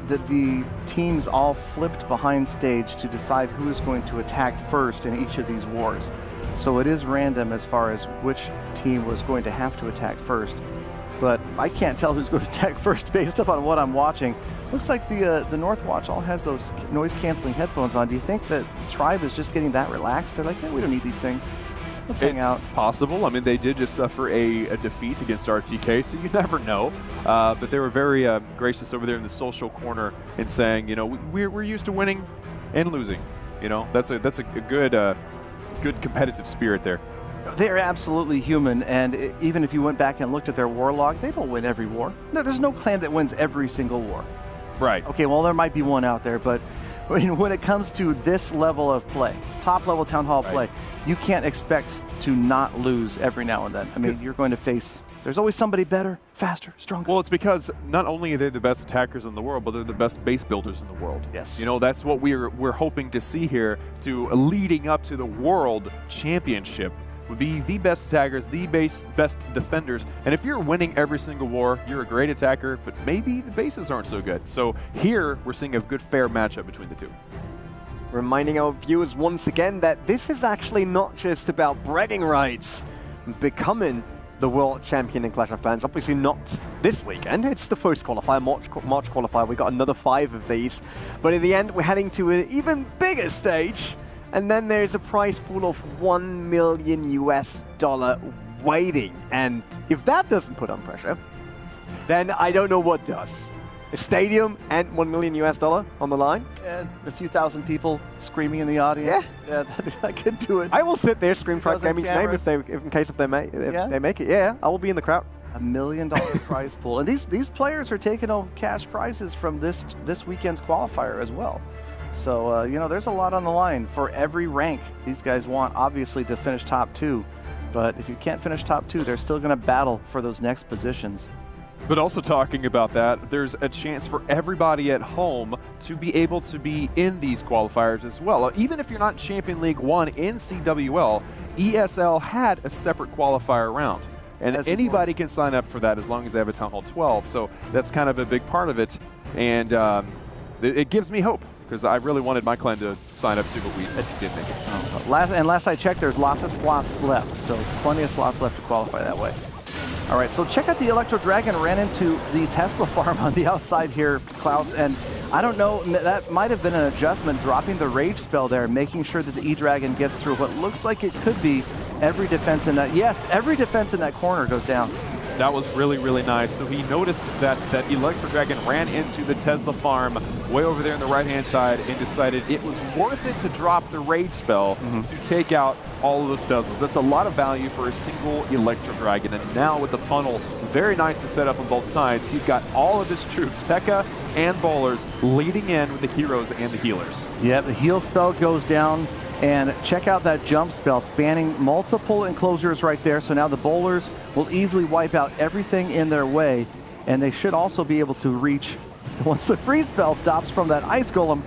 that the teams all flipped behind stage to decide who is going to attack first in each of these wars. So it is random as far as which team was going to have to attack first. But I can't tell who's going to attack first based upon what I'm watching. Looks like the Northwatch all has those noise-canceling headphones on. Do you think that Tribe is just getting that relaxed? They're like, hey, we don't need these things. Let's hang out. It's possible. I mean, they did just suffer a defeat against RTK, so you never know. But they were very gracious over there in the social corner in saying, you know, we're used to winning and losing. You know, that's a good competitive spirit there. They're absolutely human, and even if you went back and looked at their war log, they don't win every war. No, there's no clan that wins every single war. Right. Okay, well, there might be one out there, but when it comes to this level of play, top-level Town Hall play, you can't expect to not lose every now and then. I mean, you're going to face, there's always somebody better, faster, stronger. Well, it's because not only are they the best attackers in the world, but they're the best base builders in the world. Yes. You know, that's what we're hoping to see here to leading up to the World Championship. Would be the best attackers, the best defenders. And if you're winning every single war, you're a great attacker, but maybe the bases aren't so good. So here, we're seeing a good, fair matchup between the two. Reminding our viewers once again that this is actually not just about bragging rights, becoming the world champion in Clash of Clans. Obviously not this weekend. It's the first qualifier, March qualifier. We got another 5 of these. But in the end, we're heading to an even bigger stage. And then there's a prize pool of $1 million waiting. And if that doesn't put on pressure, then I don't know what does. A stadium and $1 million on the line. And a few thousand people screaming in the audience. Yeah, that could do it. I will sit there, scream Tribe Gaming's name in case they make it. Yeah, I will be in the crowd. $1 million prize pool, and these players are taking home cash prizes from this weekend's qualifier as well. So, you know, there's a lot on the line for every rank. These guys want, obviously, to finish top 2. But if you can't finish top 2, they're still going to battle for those next positions. But also talking about that, there's a chance for everybody at home to be able to be in these qualifiers as well. Even if you're not Champion League 1 in CWL, ESL had a separate qualifier round. And anybody can sign up for that as long as they have a Town Hall 12. So that's kind of a big part of it. And it gives me hope, because I really wanted my clan to sign up too, but we didn't make it. Last I checked, there's lots of slots left, so plenty of slots left to qualify that way. All right, so check out the Electro Dragon. Ran into the Tesla farm on the outside here, Klaus, and I don't know, that might have been an adjustment, dropping the Rage spell there, making sure that the E-Dragon gets through what looks like it could be every defense in that. Yes, every defense in that corner goes down. That was really, really nice. So he noticed that Electro Dragon ran into the Tesla farm way over there on the right-hand side and decided it was worth it to drop the Rage spell to take out all of those Teslas. That's a lot of value for a single Electro Dragon. And now with the funnel, very nice to set up on both sides. He's got all of his troops, Pekka and bowlers, leading in with the heroes and the healers. Yeah, the heal spell goes down. And check out that jump spell, spanning multiple enclosures right there. So now the bowlers will easily wipe out everything in their way. And they should also be able to reach, once the freeze spell stops from that ice golem,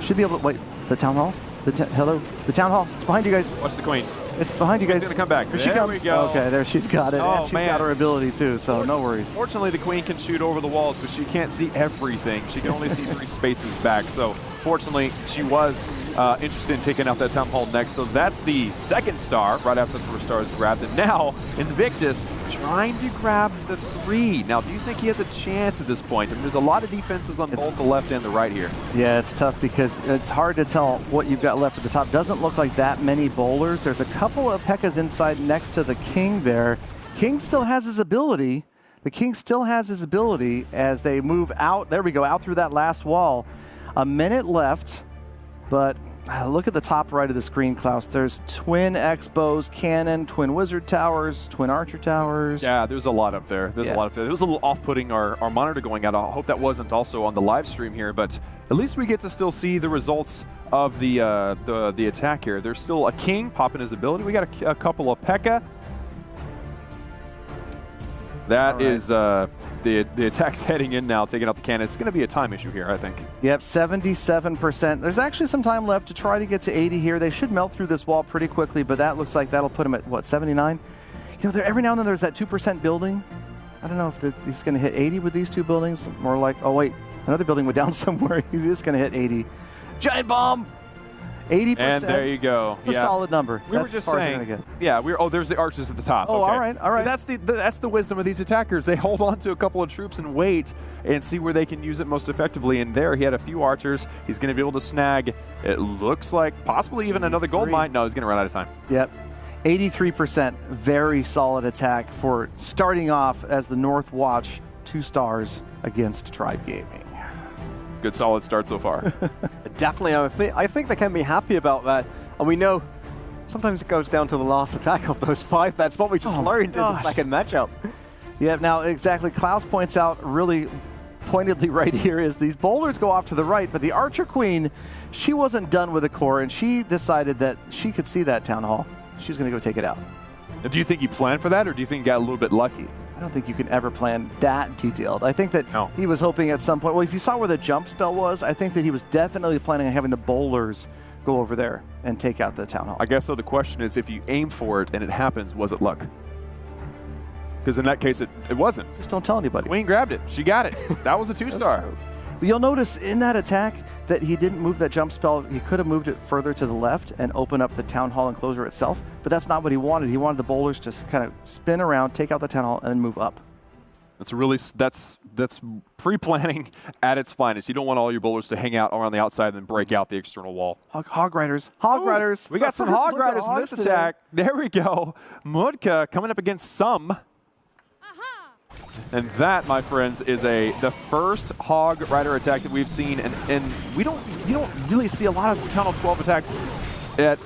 should be able to, wait, the Town Hall? Hello? The Town Hall, it's behind you guys. Watch the Queen. It's behind you guys. She's gonna come back. Here she comes. We go. Okay, there she's got it. Oh, and she's got her ability too, so no worries. Fortunately, the Queen can shoot over the walls, but she can't see everything. She can only see 3 spaces back. So fortunately, she was interested in taking out that Town Hall next. So that's the 2nd star, right after the 1st star is grabbed. And now, Invictus trying to grab the 3. Now, do you think he has a chance at this point? I mean, there's a lot of defenses on both the left and the right here. Yeah, it's tough because it's hard to tell what you've got left at the top. Doesn't look like that many bowlers. There's a couple of Pekkas inside next to the King there. King still has his ability. The King still has his ability as they move out. There we go, out through that last wall. A minute left, but look at the top right of the screen, Klaus. There's twin X-bows, cannon, twin wizard towers, twin archer towers. Yeah, there's a lot up there. There's a lot up there. It was a little off-putting our monitor going out. I hope that wasn't also on the live stream here, but at least we get to still see the results of the attack here. There's still a King popping his ability. We got a couple of Pekka. That is the attack's heading in now, taking out the cannon. It's going to be a time issue here, I think. Yep, 77%. There's actually some time left to try to get to 80 here. They should melt through this wall pretty quickly, but that looks like that'll put them at, what, 79? You know, every now and then there's that 2% building. I don't know if he's going to hit 80 with these 2 buildings. More like, oh, wait. Another building went down somewhere. He's just going to hit 80. Giant bomb! 80%. And there you go. It's a solid number. We were just saying. Yeah, there's the archers at the top. Oh, okay. all right. So that's the wisdom of these attackers. They hold on to a couple of troops and wait and see where they can use it most effectively. And there, he had a few archers. He's going to be able to snag, it looks like, possibly even another gold mine. No, he's going to run out of time. Yep. 83%. Very solid attack for starting off as the North Watch, 2 stars against Tribe Gaming. Good solid start so far. Definitely, I think they can be happy about that. And we know sometimes it goes down to the last attack of those 5. That's what we just learned in the second matchup. Yeah, now exactly. Klaus points out really pointedly right here is these boulders go off to the right, but the Archer Queen, she wasn't done with the core, and she decided that she could see that town hall. She was going to go take it out. And do you think he planned for that, or do you think he got a little bit lucky? I don't think you can ever plan that detailed. I think that he was hoping at some point, well, if you saw where the jump spell was, I think that he was definitely planning on having the bowlers go over there and take out the town hall. I guess so. The question is, if you aim for it and it happens, was it luck? Because in that case, it wasn't. Just don't tell anybody. Queen grabbed it. She got it. That was a 2-star. But you'll notice in that attack that he didn't move that jump spell. He could have moved it further to the left and open up the town hall enclosure itself, but that's not what he wanted. He wanted the bowlers to kind of spin around, take out the town hall, and then move up. That's pre-planning at its finest. You don't want all your bowlers to hang out around the outside and then break out the external wall. Hog Riders. Hog Riders. We got some Hog Riders in this attack. There we go. Mudka coming up against some. And that, my friends, is the first Hog Rider attack that we've seen, and you don't really see a lot of Town Hall 12 attacks at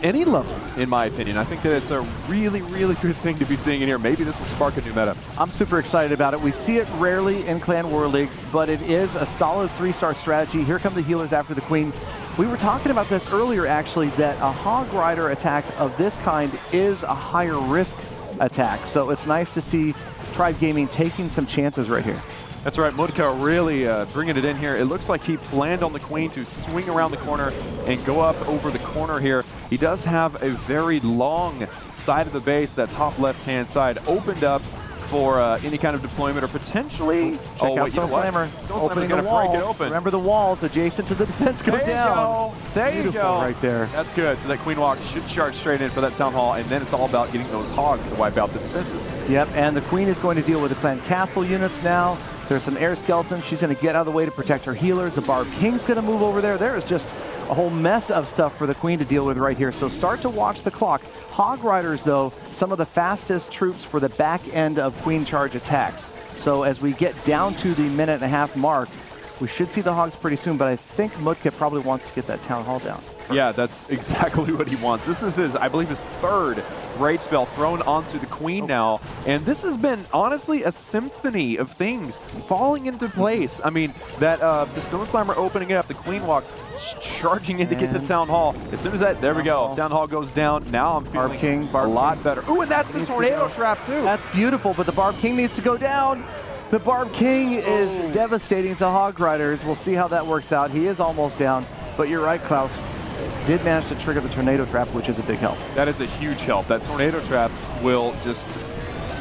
any level, in my opinion. I think that it's a really, really good thing to be seeing in here. Maybe this will spark a new meta. I'm super excited about it. We see it rarely in Clan War Leagues, but it is a solid 3-star strategy. Here come the healers after the Queen. We were talking about this earlier, actually, that a Hog Rider attack of this kind is a higher risk attack. So it's nice to see Tribe Gaming taking some chances right here. That's right, Mudka really bringing it in here. It looks like he planned on the Queen to swing around the corner and go up over the corner here. He does have a very long side of the base, that top left-hand side, opened up for any kind of deployment or potentially... Check out Stone Slammer. Opening the walls. Break it open. Remember the walls adjacent to the defense go down. There you go. Right there. That's good. So that Queen Walk should charge straight in for that Town Hall, and then it's all about getting those hogs to wipe out the defenses. Yep, and the Queen is going to deal with the Clan Castle units now. There's some air skeletons. She's going to get out of the way to protect her healers. The Barb King's going to move over there. There is just a whole mess of stuff for the Queen to deal with right here. So start to watch the clock. Hog Riders, though, some of the fastest troops for the back end of Queen charge attacks. So as we get down to the minute-and-a-half mark, we should see the Hogs pretty soon, but I think Mudka probably wants to get that Town Hall down. Yeah, that's exactly what he wants. This is I believe, his 3rd raid spell thrown onto the Queen now, and this has been, honestly, a symphony of things falling into place. I mean, that the Stone Slammer opening it up, the Queen Walk charging in to get the Town Hall. As soon as that, there we go, Town Hall goes down. Now I'm feeling a lot better. Ooh, and that's the Tornado Trap, too. That's beautiful, but the Barb King needs to go down. The Barb King is devastating to Hog Riders. We'll see how that works out. He is almost down, but you're right, Klaus. Did manage to trigger the Tornado Trap, which is a big help. That is a huge help. That Tornado Trap will just,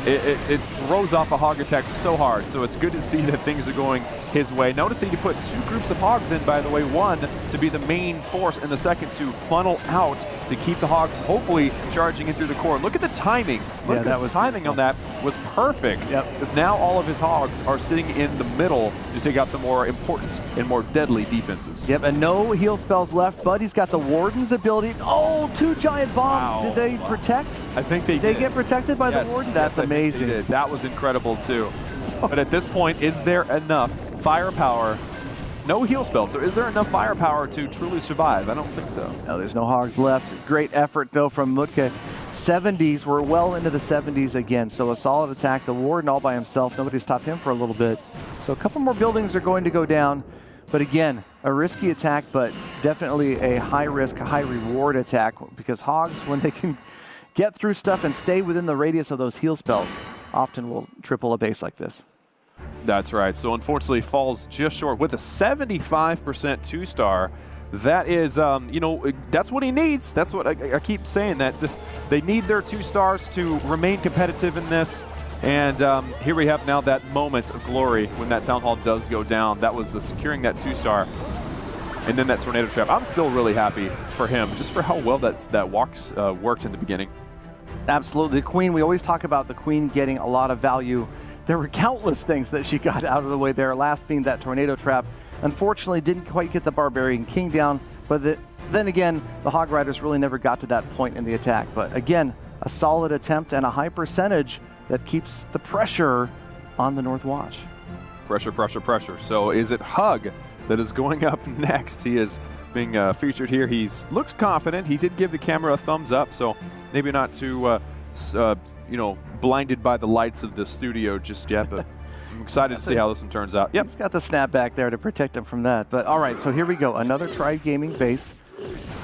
it throws off a hog attack so hard. So it's good to see that things are going his way. Notice he put 2 groups of hogs in, by the way. One to be the main force, and the second to funnel out to keep the hogs hopefully charging in through the core. Look at the timing. Look, that was timing on that was perfect. Yep. Because now all of his hogs are sitting in the middle to take out the more important and more deadly defenses. Yep, and no heal spells left, but he's got the Warden's ability. Oh, 2 giant bombs. Wow. Did they protect? I think they did. They get protected by the Warden? That's amazing. They did. That was incredible, too. But at this point, is there enough firepower? No heal spell, so is there enough firepower to truly survive? I don't think so. No, there's no hogs left. Great effort, though, from Mudka. 70s, we're well into the 70s again, so a solid attack. The Warden all by himself. Nobody's stopped him for a little bit. So a couple more buildings are going to go down. But again, a risky attack, but definitely a high-risk, high-reward attack, because hogs, when they can get through stuff and stay within the radius of those heal spells, often will triple a base like this. That's right. So unfortunately falls just short with a 75% 2-star. That is, you know, that's what he needs. That's what I keep saying, that they need their 2 stars to remain competitive in this. And here we have now that moment of glory when that Town Hall does go down. That was securing that 2-star. And then that Tornado Trap. I'm still really happy for him, just for how well that walks worked in the beginning. Absolutely. The Queen, we always talk about the Queen getting a lot of value. There were countless things that she got out of the way there, last being that Tornado Trap. Unfortunately, didn't quite get the Barbarian King down, but then again, the Hog Riders really never got to that point in the attack. But again, a solid attempt and a high percentage that keeps the pressure on the North Watch. Pressure, pressure, pressure. So is it Hug that is going up next? He is being featured here. He looks confident. He did give the camera a thumbs up, so maybe not too, blinded by the lights of the studio just yet, but I'm excited to see how this one turns out. Yep. He's got the snapback there to protect him from that. But all right, so here we go. Another Tribe Gaming base,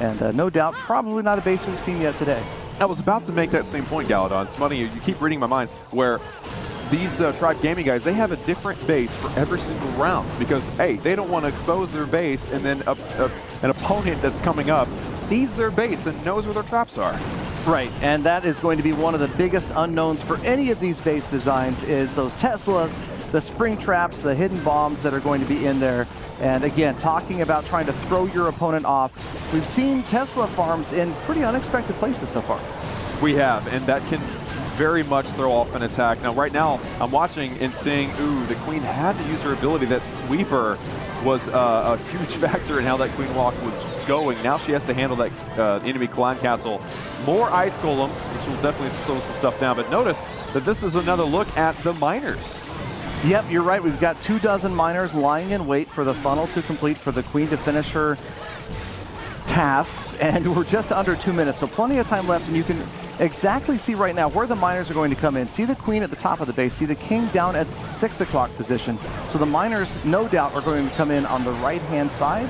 and no doubt, probably not a base we've seen yet today. I was about to make that same point, Galadon. It's funny, you keep reading my mind, where these Tribe Gaming guys, they have a different base for every single round because, hey, they don't want to expose their base and then an opponent that's coming up sees their base and knows where their traps are. Right, and that is going to be one of the biggest unknowns for any of these base designs is those Teslas, the spring traps, the hidden bombs that are going to be in there. And again, talking about trying to throw your opponent off, we've seen Tesla farms in pretty unexpected places so far. We have, and that can very much throw off an attack. Now, right now, I'm watching and seeing, ooh, the Queen had to use her ability. That sweeper was a huge factor in how that Queen walk was going. Now she has to handle that enemy clan castle. More ice golems, which will definitely slow some stuff down. But notice that this is another look at the miners. Yep, you're right. We've got 24 miners lying in wait for the funnel to complete, for the Queen to finish her tasks, and we're just under 2 minutes, so plenty of time left, and you can exactly see right now where the miners are going to come in. See the Queen at the top of the base, see the King down at 6 o'clock position. So the miners, no doubt, are going to come in on the right-hand side.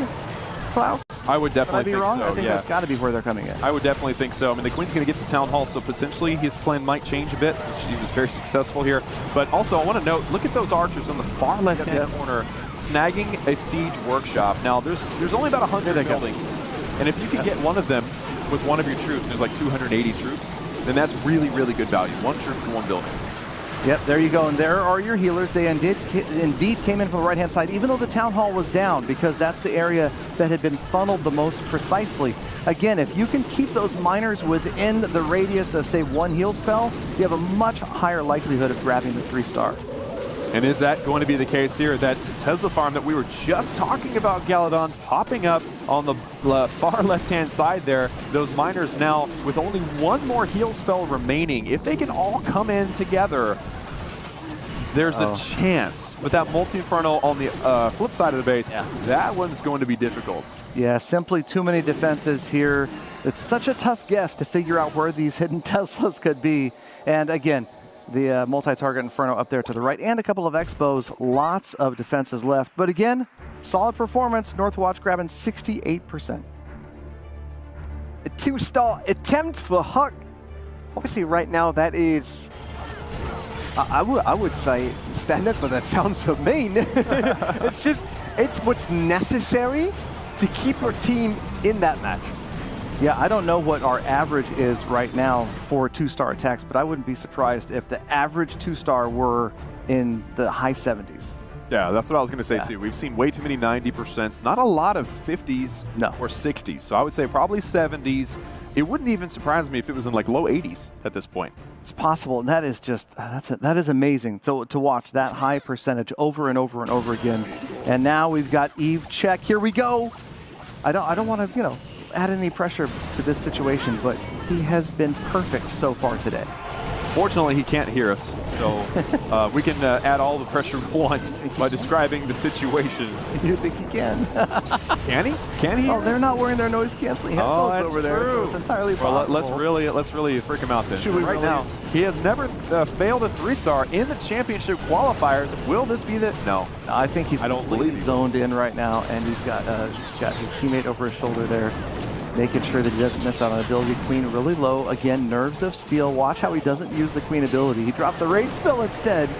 Klaus? I would definitely think wrong? so. I think that's got to be where they're coming in. I would definitely think so. I mean, the Queen's going to get the Town Hall, so potentially his plan might change a bit since she was very successful here. But also, I want to note, look at those archers on the far left-hand corner snagging a siege workshop. Now, there's only about 100 buildings, and if you can get one of them with one of your troops, there's like 280 troops, then that's really, really good value. One troop for one building. Yep, there you go. And there are your healers. They indeed came in from the right-hand side, even though the Town Hall was down, because that's the area that had been funneled the most precisely. Again, if you can keep those miners within the radius of, say, one heal spell, you have a much higher likelihood of grabbing the 3-star. And is that going to be the case here? That Tesla farm that we were just talking about, Galadon, popping up on the far left-hand side there. Those miners now with only one more heal spell remaining. If they can all come in together, there's a chance. With that multi-inferno on the flip side of the base, that one's going to be difficult. Yeah, simply too many defenses here. It's such a tough guess to figure out where these hidden Teslas could be. And again, the multi-target Inferno up there to the right, and a couple of Expos, lots of defenses left. But again, solid performance. Northwatch grabbing 68%. A 2-star attempt for Huck. Obviously, right now, that is, I would say standard, but that sounds so mean. it's what's necessary to keep your team in that match. Yeah, I don't know what our average is right now for 2-star attacks, but I wouldn't be surprised if the average 2-star were in the high 70s. Yeah, that's what I was going to say too. We've seen way too many 90%, not a lot of 50s or 60s. So I would say probably 70s. It wouldn't even surprise me if it was in like low 80s at this point. It's possible, and that is just, that is amazing to watch that high percentage over and over and over again. And now we've got Eve check. Here we go. I don't want to, add any pressure to this situation, but he has been perfect so far today. Fortunately, he can't hear us, so we can add all the pressure we want by describing the situation. You think he can? Can he? Can he? Oh, they're not wearing their noise-canceling headphones over there, so it's entirely possible. Well, let's really freak him out then. So right now, he has never failed a 3-star in the championship qualifiers. Will this be the? No, I think he's completely zoned in right now, and he's got his teammate over his shoulder there, making sure that he doesn't miss out on ability. Queen really low. Again, Nerves of Steel. Watch how he doesn't use the Queen ability. He drops a Rage Spell instead.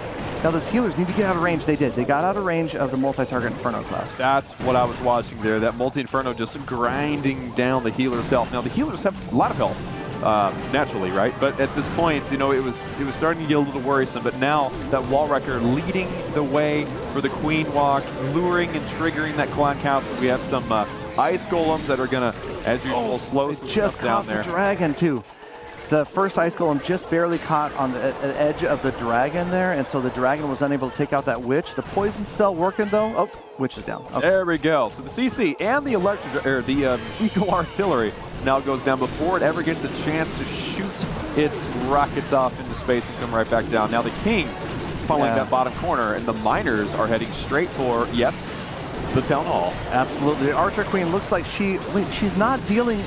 Now those healers need to get out of range. They did. They got out of range of the multi-target Inferno class. That's what I was watching there. That multi-Inferno just grinding down the healer's health. Now the healers have a lot of health. naturally, right? But at this point, you know, it was starting to get a little worrisome. But now that wall wrecker leading the way for the queen walk, luring and triggering that clan castle. We have some ice golems that are gonna, as usual, slow some stuff down there. Just caught the dragon too. The first ice golem just barely caught on the edge of the dragon there, and so the dragon was unable to take out that witch. The poison spell working though. Oh, witch is down. Okay. There we go. So the CC and the Eco Artillery now goes down before it ever gets a chance to shoot its rockets off into space and come right back down. Now the king funneling that bottom corner, and the miners are heading straight for, yes, the town hall. Absolutely. The Archer Queen looks like she's not dealing.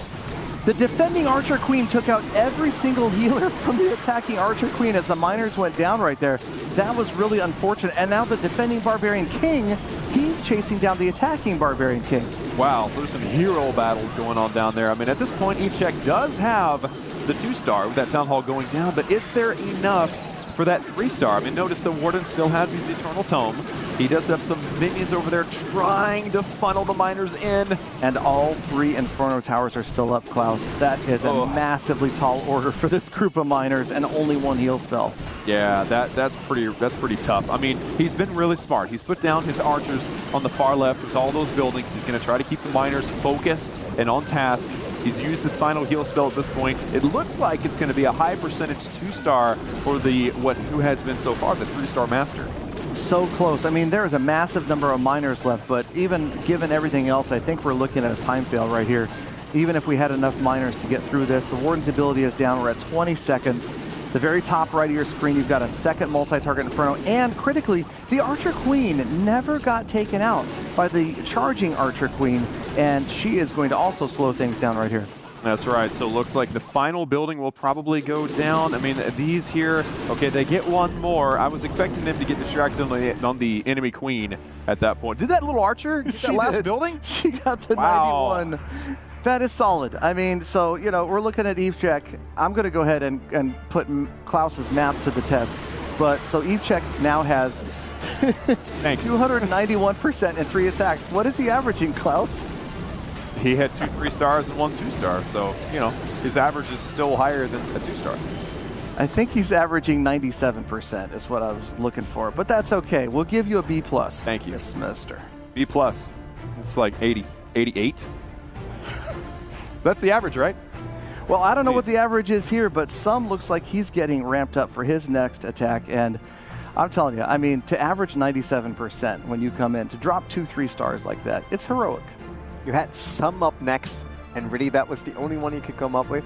The defending Archer Queen took out every single healer from the attacking Archer Queen as the miners went down right there. That was really unfortunate. And now the defending Barbarian King, he's chasing down the attacking Barbarian King. Wow, so there's some hero battles going on down there. I mean, at this point, Echeck does have the 2-star with that Town Hall going down, but is there enough for that 3-star? I mean, notice the Warden still has his Eternal Tome. He does have some minions over there trying to funnel the miners in. And all 3 Inferno Towers are still up, Klaus. That is a massively tall order for this group of miners, and only 1 heal spell. Yeah, that's pretty tough. I mean, he's been really smart. He's put down his archers on the far left with all those buildings. He's going to try to keep the miners focused and on task. He's used his final heal spell at this point. It looks like it's going to be a high percentage 2-star for who has been so far the 3-star master. So close. I mean, there is a massive number of miners left, but even given everything else, I think we're looking at a time fail right here. Even if we had enough miners to get through this, the Warden's ability is down. We're at 20 seconds. The very top right of your screen, you've got a second multi-target Inferno, and critically, the Archer Queen never got taken out by the charging Archer Queen, and she is going to also slow things down right here. That's right. So it looks like the final building will probably go down. I mean, these here, okay, they get 1 more. I was expecting them to get distracted on the enemy queen at that point. Did that little archer get that last building? She got the 91. That is solid. I mean, so, you know, we're looking at Evecheck. I'm going to go ahead and put Klaus's math to the test. But so Evecheck now has 291% in 3 attacks. What is he averaging, Klaus? He had 2 3-stars and 1 2-star, so, you know, his average is still higher than a 2-star. I think he's averaging 97% is what I was looking for, but that's okay. We'll give you a B+. Thank you. This semester. B+. It's like 88. That's the average, right? Well, I don't know what the average is here, but some looks like he's getting ramped up for his next attack, and I'm telling you, I mean, to average 97% when you come in, to drop 2 3-stars like that, it's heroic. You had some up next, and really that was the only one you could come up with?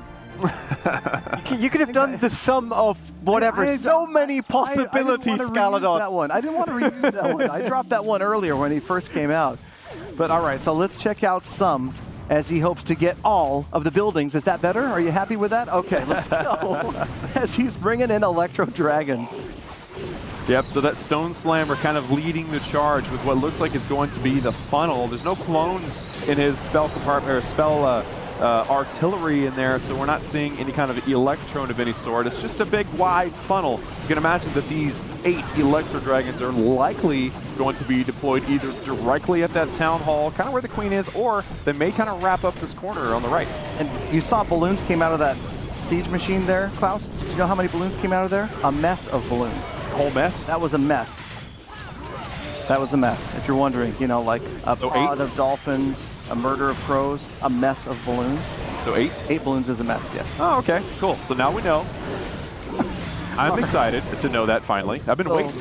you could have done the sum of whatever. So many possibilities, Scaladon. That one. I didn't want to reuse that one. I dropped that one earlier when he first came out. But all right, so let's check out some as he hopes to get all of the buildings. Is that better? Are you happy with that? Okay, let's go. As he's bringing in Electro Dragons. Yep, so that Stone Slammer kind of leading the charge with what looks like it's going to be the funnel. There's no clones in his spell compartment or spell artillery in there, so we're not seeing any kind of electron of any sort. It's just a big wide funnel. You can imagine that these 8 Electro Dragons are likely going to be deployed either directly at that town hall, kind of where the queen is, or they may kind of wrap up this corner on the right. And you saw balloons came out of that siege machine there, Klaus. Did you know how many balloons came out of there? A mess of balloons. Whole mess? That was a mess. That was a mess. If you're wondering, you know, like a pod of dolphins, a murder of crows, a mess of balloons. So 8? 8 balloons is a mess, yes. Oh, okay, cool. So now we know. I'm excited to know that finally. I've been waiting.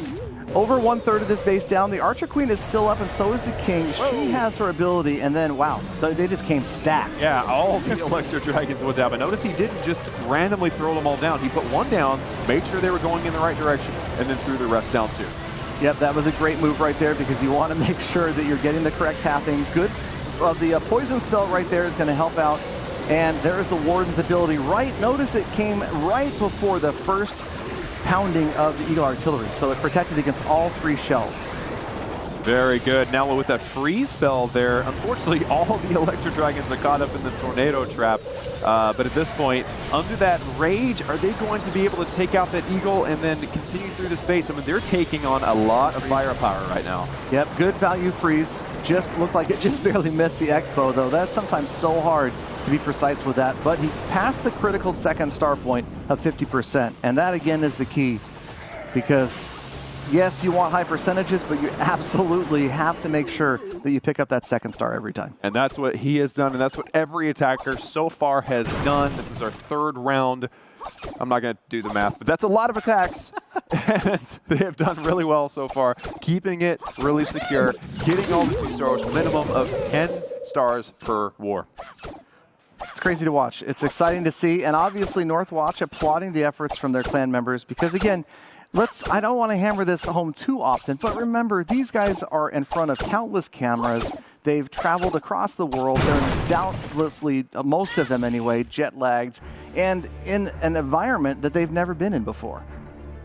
Over 1/3 of this base down. The Archer Queen is still up, and so is the King. Whoa. She has her ability, and then, wow, they just came stacked. Yeah, all the Electro Dragons went down. But notice he didn't just randomly throw them all down. He put 1 down, made sure they were going in the right direction, and then threw the rest down too. Yep, that was a great move right there because you want to make sure that you're getting the correct pathing. Good. The poison spell right there is going to help out. And there's the Warden's ability right. Notice it came right before the first pounding of the Eagle Artillery. So it protected against all 3 shells. Very good. Now with that freeze spell there, unfortunately all the Electro Dragons are caught up in the tornado trap. But at this point, under that rage, are they going to be able to take out that Eagle and then continue through the space? I mean, they're taking on a lot of firepower right now. Yep, good value freeze. Just looked like it just barely missed the Expo, though. That's sometimes so hard to be precise with that. But he passed the critical second star point of 50%. And that, again, is the key. Because, yes, you want high percentages, but you absolutely have to make sure that you pick up that second star every time. And that's what he has done, and that's what every attacker so far has done. This is our third round. I'm not going to do the math, but that's a lot of attacks. And they have done really well so far, keeping it really secure, getting all the 2 stars, minimum of 10 stars per war. It's crazy to watch. It's exciting to see, and obviously Northwatch applauding the efforts from their clan members because, again, I don't want to hammer this home too often, but remember, these guys are in front of countless cameras. They've traveled across the world. They're doubtlessly, most of them anyway, jet-lagged, and in an environment that they've never been in before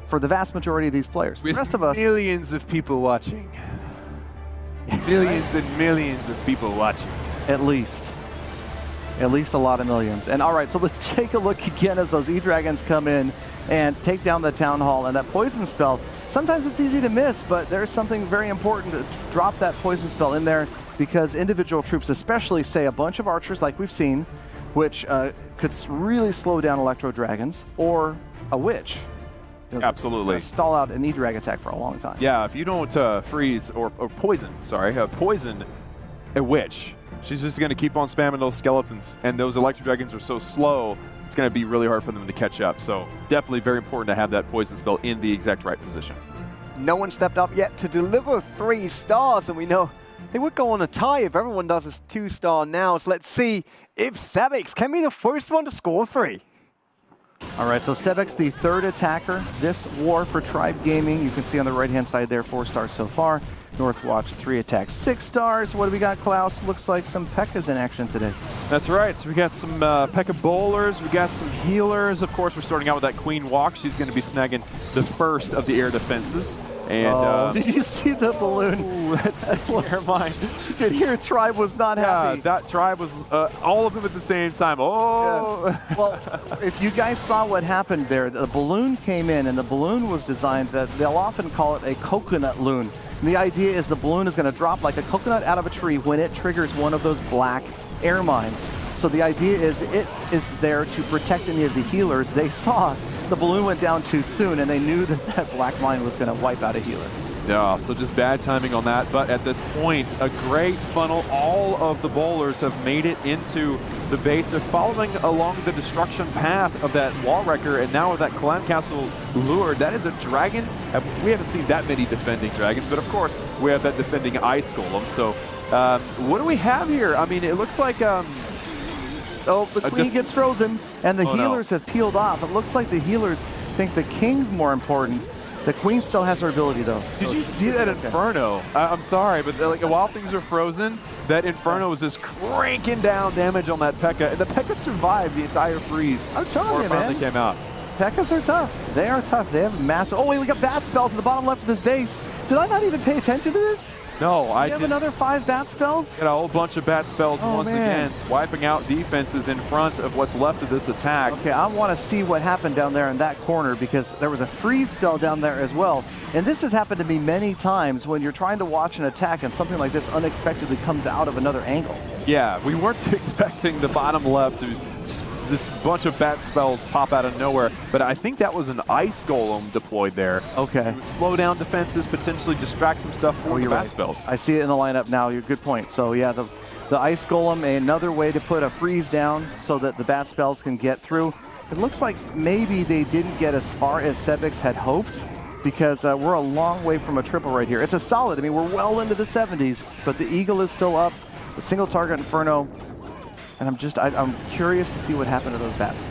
for the vast majority of these players. With the rest of us, millions of people watching. Millions and millions of people watching. At least a lot of millions. And all right, so let's take a look again as those E-Dragons come in and take down the Town Hall. And that poison spell, sometimes it's easy to miss, but there's something very important to drop that poison spell in there because individual troops, especially, say, a bunch of archers like we've seen, which could really slow down Electro Dragons, or a witch. Absolutely. It's gonna stall out an E-Drag attack for a long time. Yeah, if you don't freeze or poison, poison a witch, she's just going to keep on spamming those skeletons. And those Electro Dragons are so slow, it's going to be really hard for them to catch up. So definitely very important to have that poison spell in the exact right position. No one stepped up yet to deliver 3 stars, and we know they would go on a tie if everyone does this 2-star now. So let's see if Sebix can be the first one to score 3. All right, so Sebix, the 3rd attacker this war for Tribe Gaming. You can see on the right-hand side there, 4 stars so far. Northwatch, 3 attacks, 6 stars. What do we got, Klaus? Looks like some Pekkas in action today. That's right. So we got some Pekka bowlers. We got some healers. Of course, we're starting out with that Queen Walk. She's going to be snagging the first of the air defenses. And did you see the balloon? That's never mind. You could hear Tribe was not happy. That Tribe was all of them at the same time. Oh! Yeah. Well, if you guys saw what happened there, the balloon came in, and the balloon was designed that they'll often call it a coconut loon. And the idea is the balloon is going to drop like a coconut out of a tree when it triggers one of those black air mines. So the idea is it is there to protect any of the healers. They saw the balloon went down too soon, and they knew that that black mine was going to wipe out a healer. Yeah, so just bad timing on that. But at this point, a great funnel. All of the bowlers have made it into the base. They're following along the destruction path of that wall wrecker, and now with that Clan Castle lured, that is a dragon. We haven't seen that many defending dragons, but of course, we have that defending ice golem. So what do we have here? I mean, it looks like... Oh, the queen gets frozen, and the healers have peeled off. It looks like the healers think the king's more important. The queen still has her ability, though. Did you see that Inferno? I'm sorry, but like while things are frozen, that Inferno was just cranking down damage on that Pekka, and the Pekka survived the entire freeze. I'm telling you, man. Finally came out. Pekkas are tough. They are tough. They have massive... Oh, wait, we got bat spells at the bottom left of his base. Did I not even pay attention to this? No, I have another 5 bat spells? Got a whole bunch of bat spells once again, wiping out defenses in front of what's left of this attack. Okay, I want to see what happened down there in that corner because there was a freeze spell down there as well. And this has happened to me many times when you're trying to watch an attack and something like this unexpectedly comes out of another angle. Yeah, we weren't expecting the bottom left to this bunch of bat spells pop out of nowhere, but I think that was an ice golem deployed there. Okay. Slow down defenses, potentially distract some stuff for the bat spells. I see it in the lineup now. You're good point. So yeah, the ice golem, another way to put a freeze down so that the bat spells can get through. It looks like maybe they didn't get as far as Sebix had hoped because we're a long way from a triple right here. It's a solid. I mean, we're well into the 70s, but the Eagle is still up. The single target Inferno. And I'm curious to see what happened to those bats.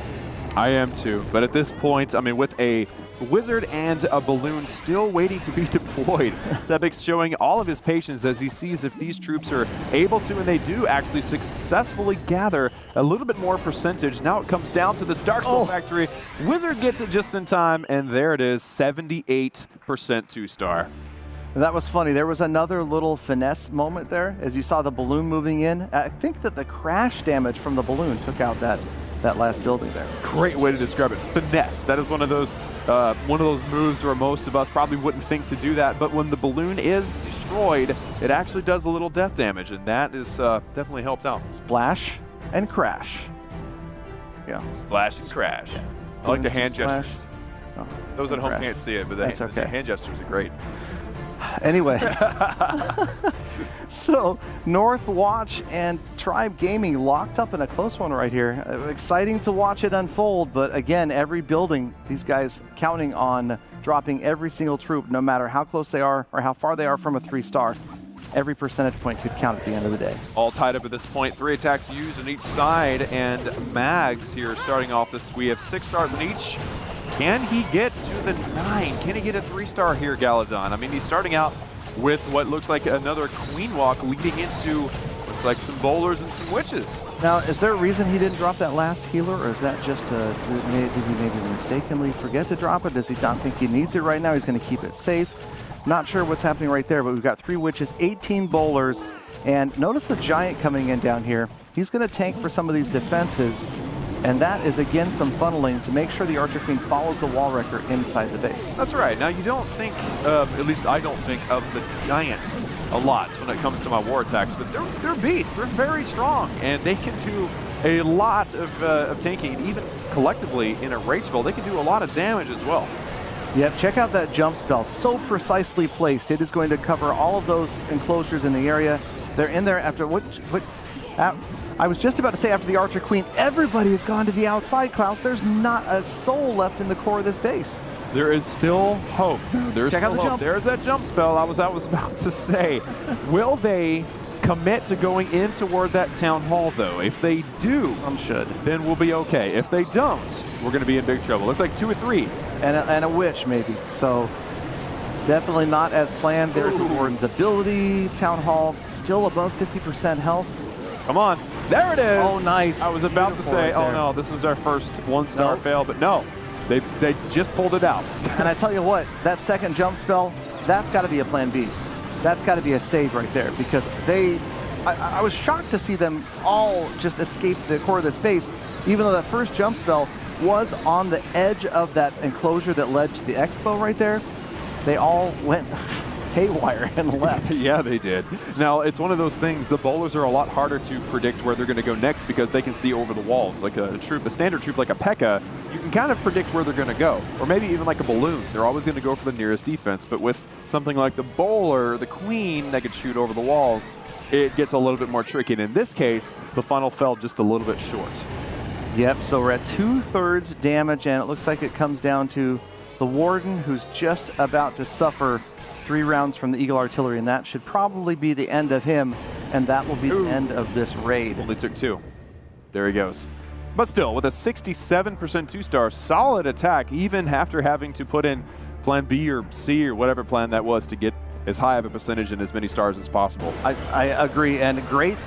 I am too. But at this point, I mean, with a wizard and a balloon still waiting to be deployed, Sebix showing all of his patience as he sees if these troops are able to, and they do actually successfully gather a little bit more percentage. Now it comes down to this Darkstone Factory. Wizard gets it just in time, and there it is, 78% 2-star. That was funny. There was another little finesse moment there as you saw the balloon moving in. I think that the crash damage from the balloon took out that last building there. Great way to describe it. Finesse. That is one of those moves where most of us probably wouldn't think to do that. But when the balloon is destroyed, it actually does a little death damage, and that is definitely helped out. Splash and crash. Yeah. Splash and crash. Yeah. I like the hand Splash. gestures. Oh, Those at home crash. can't see it, but That's the okay. hand gestures are great. Anyway, so North Watch and Tribe Gaming locked up in a close one right here. Exciting to watch it unfold, but again, every building, these guys counting on dropping every single troop, no matter how close they are or how far they are from a 3-star. Every percentage point could count at the end of the day. All tied up at this point. 3 attacks used on each side, and Mags here starting off this. We have 6 stars on each. Can he get to the 9? Can he get a 3-star here, Galadon? I mean, he's starting out with what looks like another Queen Walk leading into, looks like some bowlers and some witches. Now, is there a reason he didn't drop that last healer, or is that just did he maybe mistakenly forget to drop it? Does he not think he needs it right now? He's going to keep it safe. Not sure what's happening right there, but we've got 3 witches, 18 bowlers, and notice the giant coming in down here. He's going to tank for some of these defenses. And that is, again, some funneling to make sure the Archer Queen follows the wall wrecker inside the base. That's right. Now, you don't think, at least I don't think, of the Giant a lot when it comes to my war attacks, but they're beasts. They're very strong, and they can do a lot of tanking. And even collectively in a rage spell, they can do a lot of damage as well. Yep, check out that jump spell. So precisely placed. It is going to cover all of those enclosures in the area. They're in there after I was just about to say after the Archer Queen, everybody has gone to the outside, Klaus. There's not a soul left in the core of this base. There is still hope. There's Check out still the hope. jump. There's that jump spell I was about to say. Will they commit to going in toward that town hall, though? If they do, Some should. then we'll be okay. If they don't, we're going to be in big trouble. Looks like 2 or 3. And a witch, maybe. So definitely not as planned. There's the Warden's ability. Town hall still above 50% health. Come on. There it is. Oh, nice. I was about Beautiful to say, right oh there. no, this is our first 1-star Nope. fail, but no. They just pulled it out. And I tell you what, that second jump spell, that's got to be a plan B. That's got to be a save right there, because I was shocked to see them all just escape the core of this base, even though that first jump spell was on the edge of that enclosure that led to the expo right there. They all went haywire and left. Yeah, they did. Now, it's one of those things, the bowlers are a lot harder to predict where they're going to go next because they can see over the walls. Like a standard troop like a Pekka, you can kind of predict where they're going to go. Or maybe even like a balloon. They're always going to go for the nearest defense. But with something like the bowler, the queen that could shoot over the walls, it gets a little bit more tricky. And in this case, the funnel fell just a little bit short. Yep, so we're at 2/3 damage, and it looks like it comes down to the Warden, who's just about to suffer 3 rounds from the Eagle Artillery, and that should probably be the end of him, and that will be the end of this raid. Only took 2. There he goes. But still, with a 67% 2-star, solid attack, even after having to put in plan B or C or whatever plan that was to get as high of a percentage and as many stars as possible. I agree, and great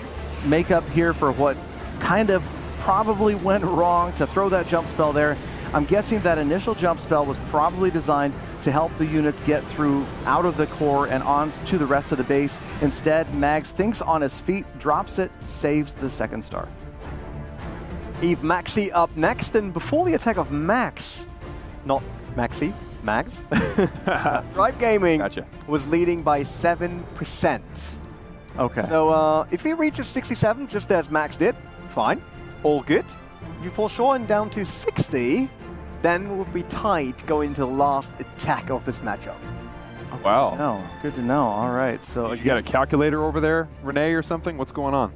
makeup here for what kind of probably went wrong to throw that jump spell there. I'm guessing that initial jump spell was probably designed to help the units get through out of the core and on to the rest of the base. Instead, Mags thinks on his feet, drops it, saves the 2nd star. Eve Maxi up next, and before the attack of Max, not Maxi, Mags, Tribe Gaming Gotcha. was leading by 7%. Okay. So if he reaches 67, just as Max did, fine, all good. If you fall short and down to 60, then we'll be tied going into the last attack of this matchup. Wow. No, good to know. All right, so You got a calculator over there, Renee, or something? What's going on?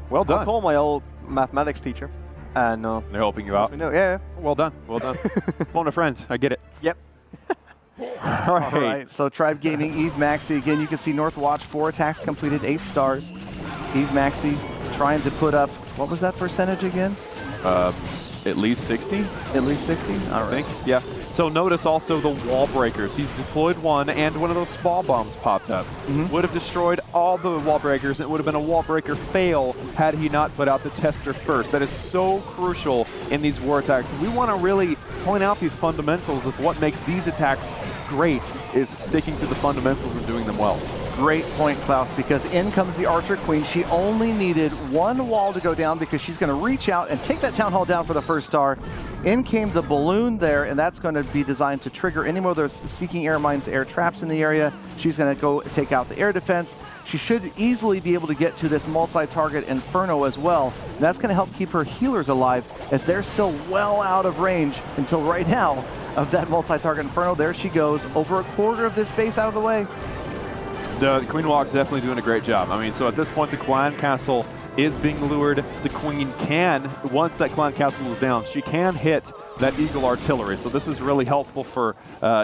Well I'll done. call my old mathematics teacher, and They're helping you out. we know, yeah. Well done. Well done. Phone a friend. I get it. Yep. All right. All right, so Tribe Gaming, Eve Maxi. Again, you can see North Watch, 4 attacks completed, 8 stars. Eve Maxi trying to put up, what was that percentage again? At least 60, At least 60? All I right. think. Yeah. So notice also the wall breakers. He deployed one, and one of those small bombs popped up. Would have destroyed all the wall breakers. It would have been a wall breaker fail had he not put out the tester first. That is so crucial in these war attacks. We want to really point out these fundamentals of what makes these attacks great is sticking to the fundamentals and doing them well. Great point, Klaus, because in comes the Archer Queen. She only needed one wall to go down because she's going to reach out and take that Town Hall down for the first star. In came the balloon there, and that's going to be designed to trigger any more of those seeking air mines, air traps in the area. She's going to go take out the air defense. She should easily be able to get to this multi-target Inferno as well. And that's going to help keep her healers alive as they're still well out of range until right now of that multi-target Inferno. There she goes, over a quarter of this base out of the way. The Queen Walk's definitely doing a great job. I mean, so at this point, the Clan Castle is being lured. The Queen can, once that Clan Castle is down, she can hit that Eagle Artillery. So this is really helpful for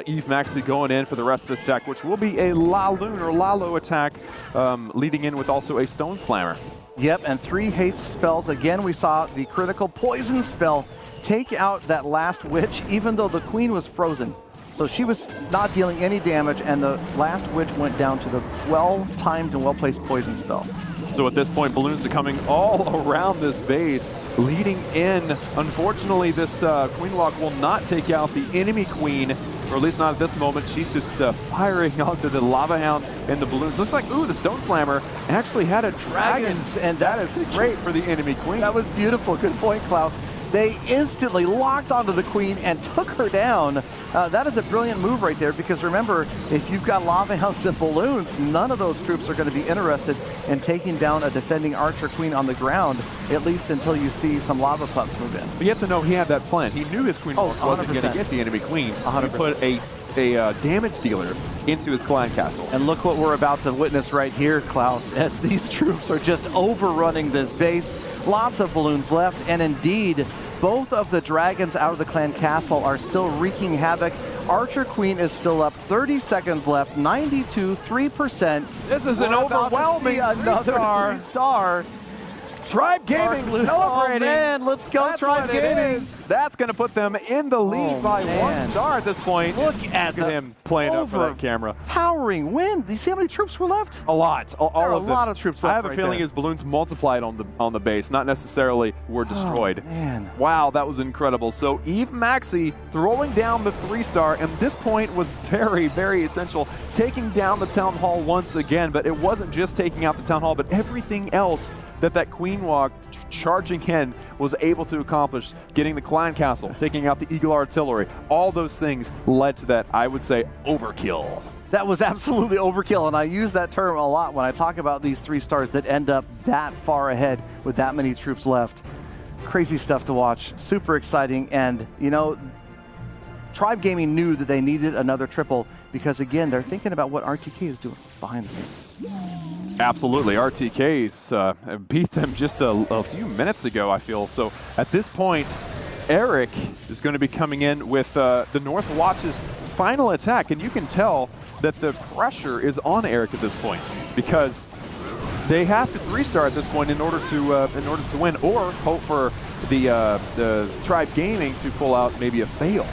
Eve Maxi going in for the rest of this attack, which will be a Lalo attack, leading in with also a Stone Slammer. Yep, and 3 haste spells. Again, we saw the critical poison spell take out that last witch, even though the Queen was frozen. So she was not dealing any damage, and the last witch went down to the well-timed and well-placed poison spell. So at this point, balloons are coming all around this base, leading in. Unfortunately, this Queen Walk will not take out the enemy Queen, or at least not at this moment. She's just firing onto the Lava Hound and the balloons. Looks like, ooh, the Stone Slammer actually had a Dragons, and that is great for the enemy Queen. That was beautiful. Good point, Klaus. They instantly locked onto the Queen and took her down. That is a brilliant move right there, because remember, if you've got Lava Hounds and balloons, none of those troops are going to be interested in taking down a defending Archer Queen on the ground, at least until you see some lava pups move in. But you have to know he had that plan. He knew his Queen Walk wasn't going to get the enemy Queen. So 100%. He put a damage dealer into his Clan Castle. And look what we're about to witness right here, Klaus, as these troops are just overrunning this base. Lots of balloons left, and indeed, both of the dragons out of the Clan Castle are still wreaking havoc. Archer Queen is still up, 30 seconds left, 92, 3%. This is an overwhelming another 3-star. Tribe Gaming celebrating. Oh man, let's go. That's Tribe Gaming. That's going to put them in the lead by 1 star at this point. Look at him playing up for that camera. Powering win. Do you see how many troops were left? A lot. All of them. A lot of troops left. I have a feeling his balloons multiplied on the base, not necessarily were destroyed. Oh, man. Wow, that was incredible. So Eve Maxi throwing down the 3-star, and this point was very, very essential. Taking down the Town Hall once again, but it wasn't just taking out the Town Hall, but everything else that Queen Walk charging in was able to accomplish, getting the Clan Castle, taking out the Eagle Artillery. All those things led to that, I would say, overkill. That was absolutely overkill, and I use that term a lot when I talk about these 3-stars that end up that far ahead with that many troops left. Crazy stuff to watch, super exciting, and you know, Tribe Gaming knew that they needed another triple because, again, they're thinking about what RTK is doing behind the scenes. Absolutely. RTK's beat them just a few minutes ago, I feel. So at this point, Eric is going to be coming in with the North Watch's final attack, and you can tell that the pressure is on Eric at this point because they have to 3-star at this point in order to win, or hope for the Tribe Gaming to pull out maybe a fail.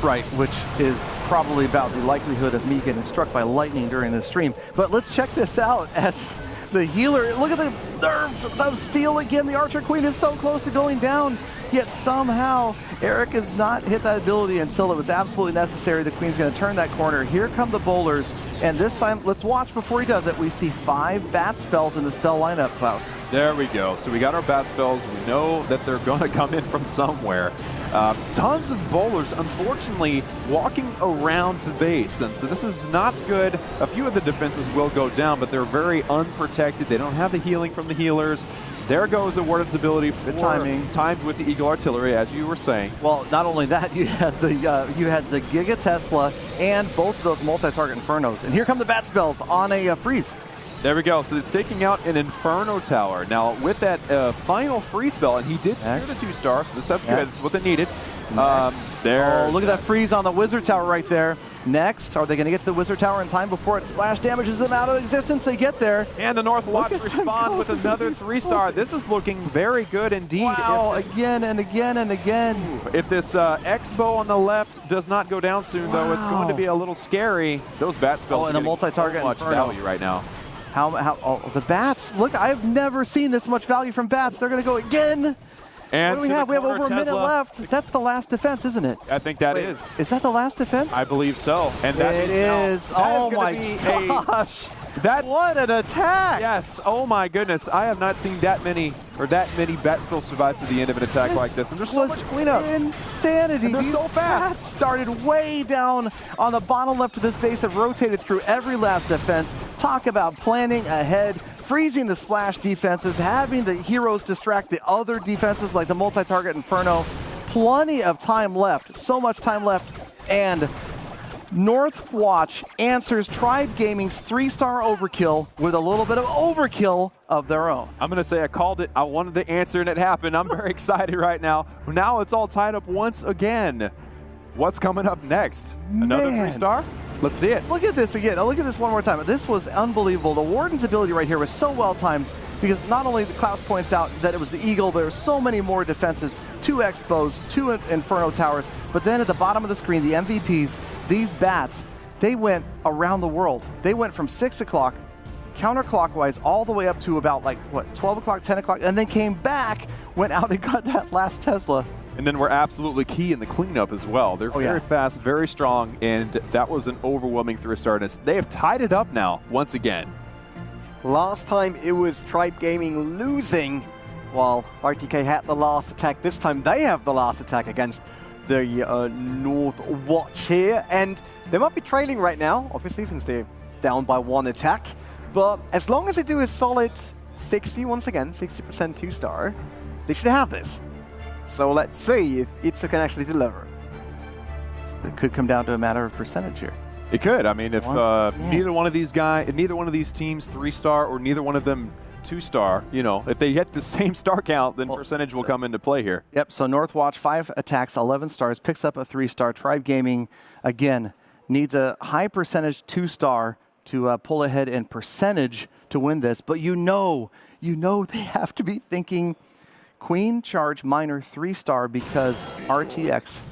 Right, which is probably about the likelihood of me getting struck by lightning during this stream. But let's check this out as the healer, look at the nerves of steel again. The Archer Queen is so close to going down, yet somehow Eric has not hit that ability until it was absolutely necessary. The Queen's going to turn that corner. Here come the bowlers, and this time, let's watch before he does it. We see 5 bat spells in the spell lineup, Klaus. There we go. So we got our bat spells. We know that they're going to come in from somewhere. Tons of bowlers, unfortunately, walking around the base, and so this is not good. A few of the defenses will go down, but they're very unprotected. They don't have the healing from the healers. There goes the Warden's ability for timing. Timed with the Eagle Artillery, as you were saying. Well, not only that, you had the Giga Tesla and both of those multi-target Infernos. And here come the bat spells on a freeze. There we go. So it's taking out an Inferno Tower. Now, with that final free spell, and he did secure the 2-star, so that's good. It's what they needed. Oh, look at that freeze on the Wizard Tower right there. Next, are they going to get to the Wizard Tower in time before it splash damages them out of existence? They get there. And the North Watch at them respond go with through another these 3-star. This is looking very good indeed. Wow, If this, again and again and again. if this X-Bow on the left does not go down soon, though, it's going to be a little scary. Those bat spells Oh, and are a getting multi-target so much Inferno. value right now. Oh, the bats. Look, I've never seen this much value from bats. They're going to go again. And What do we to the have? We have corner, over a minute Tesla. left. That's the last defense, isn't it? I think that Wait, is. Is that the last defense? I believe so. And that It is. is. Now, that Oh is gonna my be gosh. That's What an attack. Yes. Oh my goodness. I have not seen that many bat spells survive to the end of an attack like this. And there's so was much cleanup. Insanity. And they're These so fast. bats started way down on the bottom left of this base and rotated through every last defense. Talk about planning ahead, freezing the splash defenses, having the heroes distract the other defenses like the multi-target Inferno. Plenty of time left. So much time left. And North Watch answers Tribe Gaming's 3-star overkill with a little bit of overkill of their own. I'm going to say I called it. I wanted the answer, and it happened. I'm very excited right now. Now it's all tied up once again. What's coming up next? Another Man. 3-star? Let's see it. Look at this again. Look at this one more time. This was unbelievable. The Warden's ability right here was so well timed because not only Klaus points out that it was the Eagle, there were so many more defenses, 2 X-Bows, 2 Inferno Towers, but then at the bottom of the screen, the MVPs, these bats, they went around the world. They went from 6 o'clock counterclockwise all the way up to about 12 o'clock, 10 o'clock, and then came back, went out and got that last Tesla. And then we're absolutely key in the cleanup as well. They're very fast, very strong, and that was an overwhelming 3-star. They have tied it up now, once again. Last time it was Tribe Gaming losing, while RTK had the last attack. This time they have the last attack against the North Watch here, and they might be trailing right now, obviously, since they're down by 1 attack. But as long as they do a solid 60, once again, 60% 2-star, they should have this. So let's see if Itsu can actually deliver. It could come down to a matter of percentage here. It could. I mean, if neither one of these teams 3-star or neither one of them 2-star, if they hit the same star count, then percentage will come into play here. Yep, so North Watch, 5 attacks, 11 stars, picks up a 3-star. Tribe Gaming, again, needs a high percentage 2-star to pull ahead in percentage to win this. But you know they have to be thinking Queen Charge Minor 3-star because RTX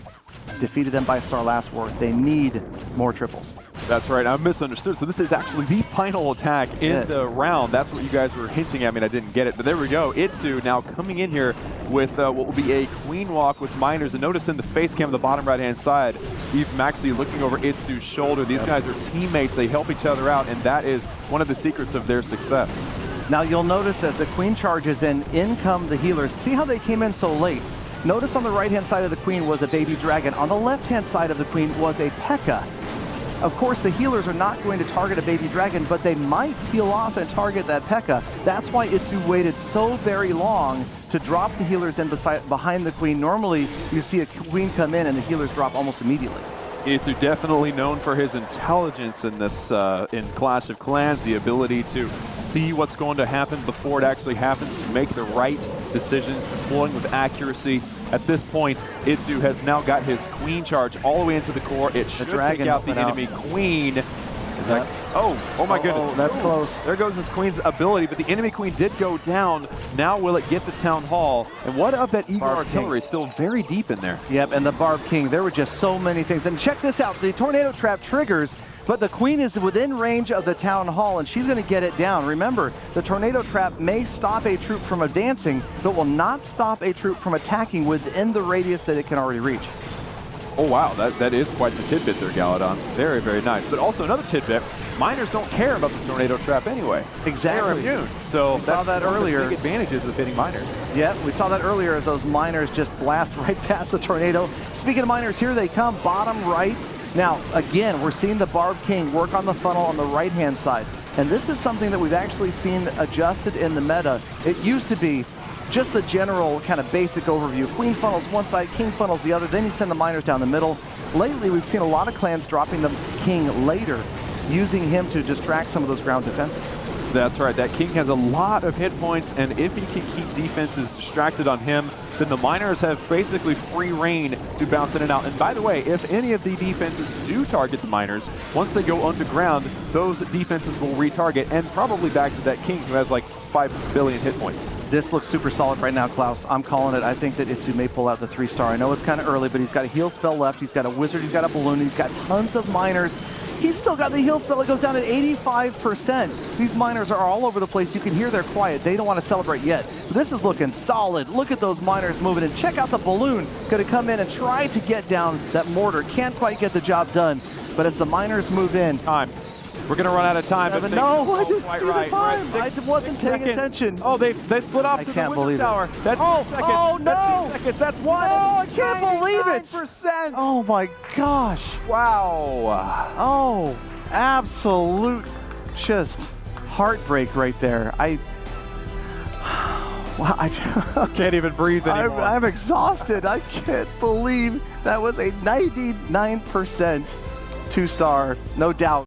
defeated them by a star last war. They need more triples. That's right. I misunderstood. So this is actually the final attack in the round. That's what you guys were hinting at. I mean, I didn't get it, but there we go. Itsu now coming in here with what will be a queen walk with miners. And notice in the face cam on the bottom right-hand side, Eve Maxey looking over Itsu's shoulder. These guys are teammates. They help each other out, and that is one of the secrets of their success. Now you'll notice as the Queen charges in come the healers. See how they came in so late? Notice on the right-hand side of the Queen was a baby dragon. On the left-hand side of the Queen was a Pekka. Of course, the healers are not going to target a baby dragon, but they might peel off and target that Pekka. That's why Itsu waited so very long to drop the healers in behind the Queen. Normally, you see a Queen come in and the healers drop almost immediately. Itsu definitely known for his intelligence in this in Clash of Clans, the ability to see what's going to happen before it actually happens, to make the right decisions, deploying with accuracy. At this point, Itsu has now got his Queen charge all the way into the core. It should take out the enemy Queen. It's like, oh my goodness. That's close. There goes his Queen's ability, but the enemy Queen did go down. Now will it get the Town Hall? And what of that Eagle artillery? Still very deep in there. Yep, and the Barb King. There were just so many things. And check this out. The Tornado Trap triggers, but the Queen is within range of the Town Hall, and she's going to get it down. Remember, the Tornado Trap may stop a troop from advancing, but will not stop a troop from attacking within the radius that it can already reach. Oh, wow, that is quite the tidbit there, Galadon. Very, very nice. But also another tidbit, miners don't care about the Tornado Trap anyway. Exactly. They're immune. So we saw that earlier. Big advantages of hitting miners. Yeah, we saw that earlier as those miners just blast right past the tornado. Speaking of miners, here they come, bottom right. Now, again, we're seeing the Barb King work on the funnel on the right-hand side. And this is something that we've actually seen adjusted in the meta. It used to be just the general kind of basic overview. Queen funnels one side, King funnels the other, then you send the miners down the middle. Lately, we've seen a lot of clans dropping the King later. using him to distract some of those ground defenses. That's right. That King has a lot of hit points, and if he can keep defenses distracted on him, then the miners have basically free reign to bounce in and out. And by the way, if any of the defenses do target the miners, once they go underground, those defenses will retarget, and probably back to that King who has like 5 billion hit points. This looks super solid right now, Klaus. I'm calling it. I think that Itsu may pull out the 3-star. I know it's kind of early, but he's got a heal spell left. He's got a wizard. He's got a balloon. He's got tons of miners. He's still got the heal spell. It goes down at 85%. These miners are all over the place. You can hear they're quiet. They don't want to celebrate yet. But this is looking solid. Look at those miners moving. And check out the balloon. Going to come in and try to get down that mortar. Can't quite get the job done. But as the miners move in, We're going to run out of time. No, I didn't see the Right. time. We're at I wasn't paying attention. Oh, they split off I to can't the believe wizard it. tower. That's 6 seconds. Oh, no. That's 6 seconds. That's 1. No, I can't believe it. 99%. Oh my gosh. Wow. Oh, absolute just heartbreak right there. Wow, I Can't even breathe anymore. I'm exhausted. I can't believe that was a 99% 2-star, no doubt.